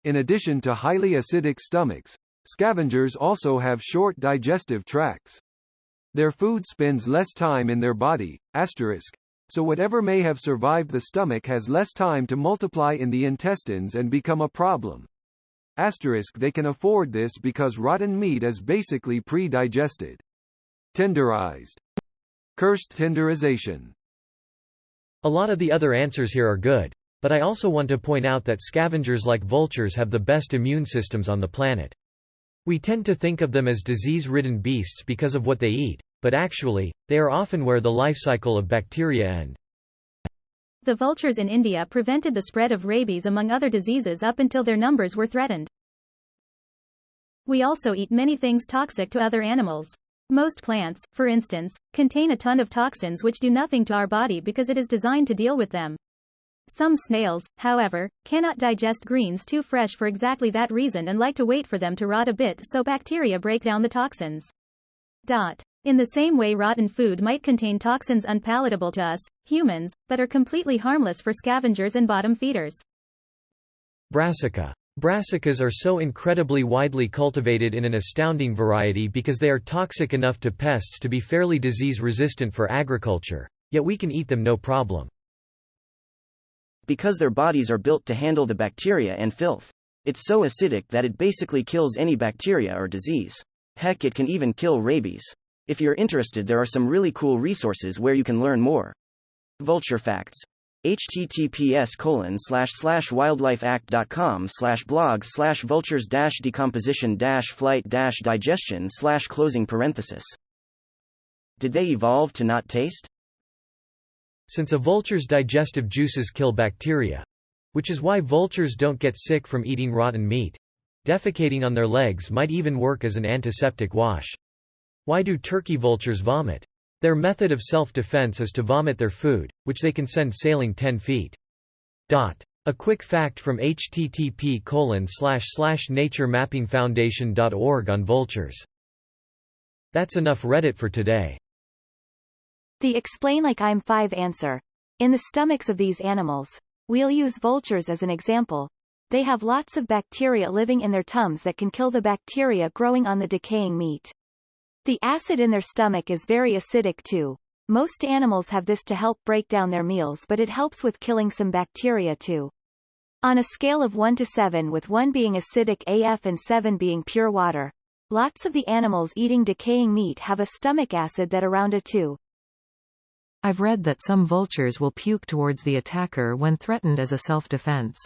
In addition to highly acidic stomachs, scavengers also have short digestive tracts. Their food spends less time in their body, so whatever may have survived the stomach has less time to multiply in the intestines and become a problem. They can afford this because rotten meat is basically pre-digested. Tenderized. Cursed tenderization. A lot of the other answers here are good, but I also want to point out that scavengers like vultures have the best immune systems on the planet. We tend to think of them as disease-ridden beasts because of what they eat, but actually, they are often where the life cycle of bacteria end. The vultures in India prevented the spread of rabies among other diseases up until their numbers were threatened. We also eat many things toxic to other animals. Most plants, for instance, contain a ton of toxins which do nothing to our body because it is designed to deal with them. Some snails, however, cannot digest greens too fresh for exactly that reason and like to wait for them to rot a bit so bacteria break down the toxins. In the same way, rotten food might contain toxins unpalatable to us, humans, but are completely harmless for scavengers and bottom feeders. Brassica. Brassicas are so incredibly widely cultivated in an astounding variety because they are toxic enough to pests to be fairly disease-resistant for agriculture, yet we can eat them no problem. Because their bodies are built to handle the bacteria and filth. It's so acidic that it basically kills any bacteria or disease. Heck, it can even kill rabies. If you're interested, there are some really cool resources where you can learn more. Vulture facts. https://wildlifeact.com/blogs/vultures-decomposition-flight-digestion/. Did they evolve to not taste? Since a vulture's digestive juices kill bacteria, which is why vultures don't get sick from eating rotten meat, defecating on their legs might even work as an antiseptic wash. Why do turkey vultures vomit? Their method of self-defense is to vomit their food, which they can send sailing 10 feet. A quick fact from http://naturemappingfoundation.org on vultures. That's enough Reddit for today. The explainlikeimfive answer. In the stomachs of these animals. We'll use vultures as an example. They have lots of bacteria living in their tums that can kill the bacteria growing on the decaying meat. The acid in their stomach is very acidic too. Most animals have this to help break down their meals, but it helps with killing some bacteria too. On a scale of 1 to 7, with 1 being acidic AF and 7 being pure water, lots of the animals eating decaying meat have a stomach acid that around a 2. I've read that some vultures will puke towards the attacker when threatened as a self-defense.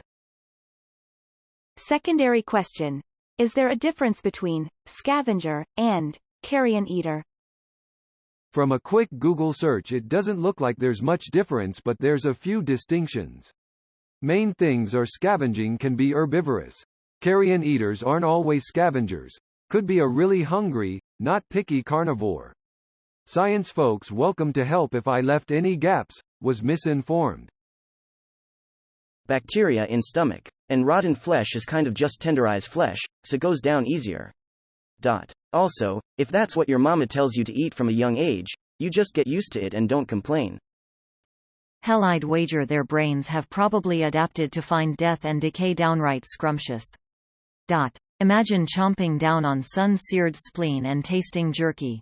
Secondary question. Is there a difference between scavenger and carrion eater? From a quick Google search, it doesn't look like there's much difference, but there's a few distinctions. Main things are scavenging can be herbivorous. Carrion eaters aren't always scavengers. Could be a really hungry, not picky carnivore. Science folks, welcome to help if I left any gaps, was misinformed. Bacteria in stomach. And rotten flesh is kind of just tenderized flesh, so goes down easier. Also, if that's what your mama tells you to eat from a young age, you just get used to it and don't complain. Hell, I'd wager their brains have probably adapted to find death and decay downright scrumptious. Imagine chomping down on sun-seared spleen and tasting jerky.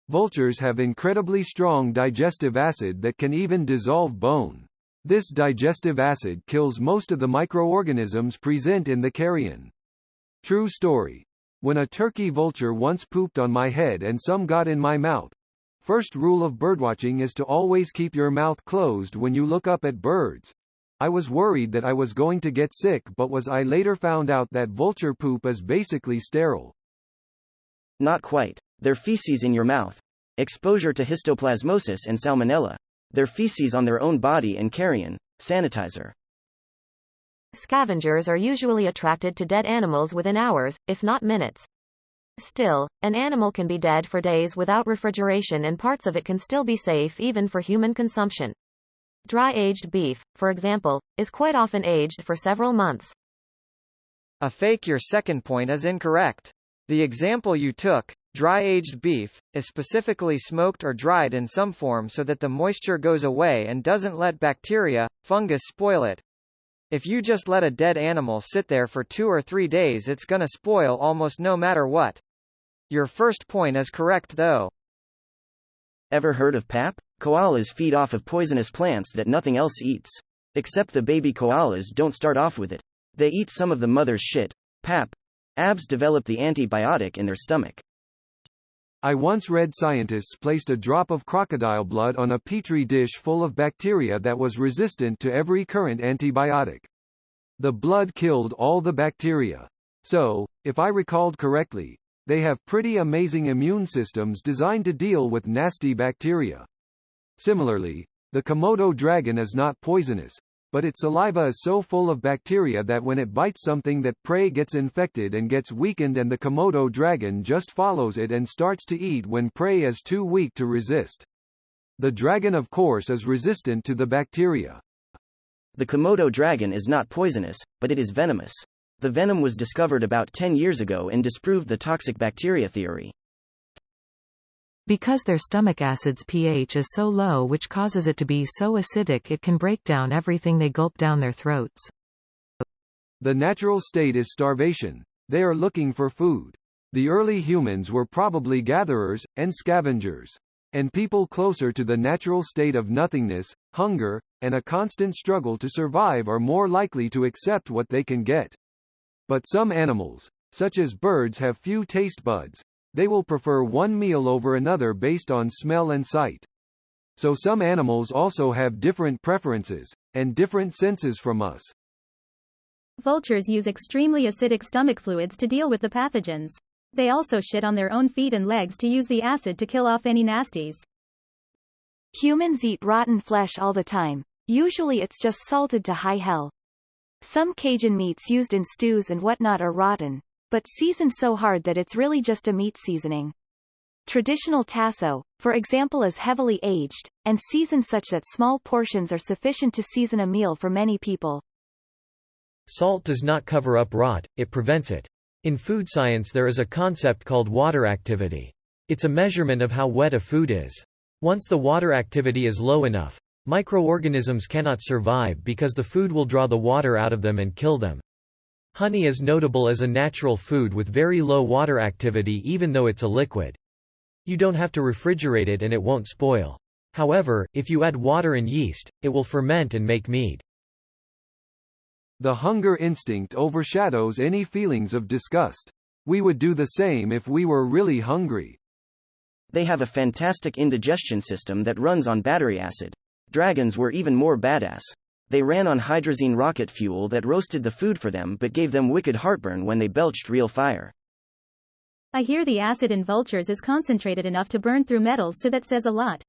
Vultures have incredibly strong digestive acid that can even dissolve bone. This digestive acid kills most of the microorganisms present in the carrion. True story. When a turkey vulture once pooped on my head and some got in my mouth. First rule of birdwatching is to always keep your mouth closed when you look up at birds. I was worried that I was going to get sick, but I later found out that vulture poop is basically sterile. Not quite. Their feces in your mouth. Exposure to histoplasmosis and salmonella. Their feces on their own body and carrion. Sanitizer. Scavengers are usually attracted to dead animals within hours, if not minutes. Still, an animal can be dead for days without refrigeration, and parts of it can still be safe even for human consumption. Dry-aged beef, for example, is quite often aged for several months. A fake. Your second point is incorrect. The example you took, dry-aged beef, is specifically smoked or dried in some form so that the moisture goes away and doesn't let bacteria, fungus spoil it. If you just let a dead animal sit there for 2 or 3 days, it's gonna spoil almost no matter what. Your first point is correct though. Ever heard of pap? Koalas feed off of poisonous plants that nothing else eats. Except the baby koalas don't start off with it. They eat some of the mother's shit. Pap. Abs develop the antibiotic in their stomach. I once read scientists placed a drop of crocodile blood on a petri dish full of bacteria that was resistant to every current antibiotic. The blood killed all the bacteria. So, if I recalled correctly, they have pretty amazing immune systems designed to deal with nasty bacteria. Similarly, the Komodo dragon is not poisonous, but its saliva is so full of bacteria that when it bites something, that prey gets infected and gets weakened, and the Komodo dragon just follows it and starts to eat when prey is too weak to resist. The dragon, of course, is resistant to the bacteria. The Komodo dragon is not poisonous, but it is venomous. The venom was discovered about 10 years ago and disproved the toxic bacteria theory. Because their stomach acid's pH is so low, which causes it to be so acidic it can break down everything they gulp down their throats. The natural state is starvation. They are looking for food. The early humans were probably gatherers and scavengers. And people closer to the natural state of nothingness, hunger, and a constant struggle to survive are more likely to accept what they can get. But some animals, such as birds, have few taste buds. They will prefer one meal over another based on smell and sight. So some animals also have different preferences, and different senses from us. Vultures use extremely acidic stomach fluids to deal with the pathogens. They also shit on their own feet and legs to use the acid to kill off any nasties. Humans eat rotten flesh all the time. Usually it's just salted to high hell. Some Cajun meats used in stews and whatnot are rotten, but seasoned so hard that it's really just a meat seasoning. Traditional tasso, for example, is heavily aged, and seasoned such that small portions are sufficient to season a meal for many people. Salt does not cover up rot, it prevents it. In food science there is a concept called water activity. It's a measurement of how wet a food is. Once the water activity is low enough, microorganisms cannot survive because the food will draw the water out of them and kill them. Honey is notable as a natural food with very low water activity even though it's a liquid. You don't have to refrigerate it and it won't spoil. However, if you add water and yeast, it will ferment and make mead. The hunger instinct overshadows any feelings of disgust. We would do the same if we were really hungry. They have a fantastic indigestion system that runs on battery acid. Dragons were even more badass. They ran on hydrazine rocket fuel that roasted the food for them but gave them wicked heartburn when they belched real fire. I hear the acid in vultures is concentrated enough to burn through metals, so that says a lot.